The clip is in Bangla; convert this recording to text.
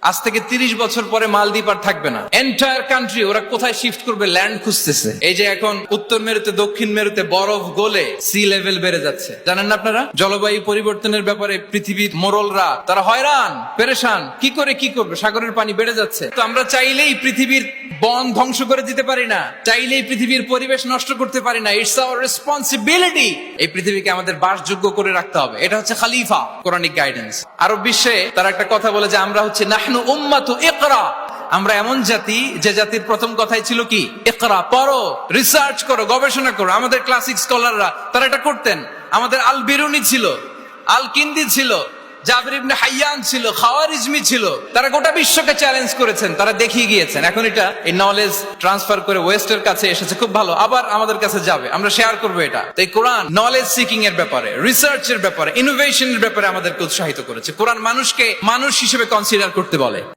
আজ থেকে 30 বছর পরে মালদ্বীপ আর থাকবে না। এন্টায়ার কান্ট্রি ওরা কোথায় শিফট করবে, ল্যান্ড খুঁজতেছে। এই যে এখন উত্তর মেরুতে দক্ষিণ মেরুতে বরফ গলে সি লেভেল বেড়ে যাচ্ছে, জানেন না আপনারা? জলবায়ু পরিবর্তনের ব্যাপারে পৃথিবীর মোড়লরা তারা হয়রান পেরেশান, কি করবে, সাগরের পানি বেড়ে যাচ্ছে। তো আমরা চাইলেই পৃথিবীর বন ধ্বংস করে দিতে পারি না, চাইলেই পৃথিবীর পরিবেশ নষ্ট করতে পারি না। ইটস আওয়ার রেসপন্সিবিলিটি এই পৃথিবীকে আমাদের বাসযোগ্য করে রাখতে হবে। এটা হচ্ছে খলিফা কোরআনিক গাইডেন্স। আরব বিশ্বে তারা একটা কথা বলে যে আমরা হচ্ছে নাহনু উম্মাতু ইকরা, আমরা এমন জাতি যে জাতির প্রথম কথাই ছিল কি? ইকরা, পড়ো, রিসার্চ করো, গবেষণা করো। আমাদের ক্লাসিক স্কলাররা তারা এটা করতেন। আমাদের আল বিরুনি ছিল, আল কিন্দি ছিল, জাবির ইবনে হাইয়ান ছিল, খাওয়ারিজমি ছিল। তারা গোটা বিশ্বকে চ্যালেঞ্জ করেছেন, তারা দেখিয়ে গিয়েছেন। এখন এটা এই নলেজ ট্রান্সফার করে ওয়েস্টের কাছে এসেছে, খুব ভালো, আবার আমাদের কাছে যাবে, আমরা শেয়ার করবো এটা। তো এই কোরআন নলেজ সিকিং এর ব্যাপারে, রিসার্চের ব্যাপারে, ইনোভেশনের ব্যাপারে আমাদেরকে উৎসাহিত করেছে। কোরআন মানুষকে মানুষ হিসেবে কনসিডার করতে বলে।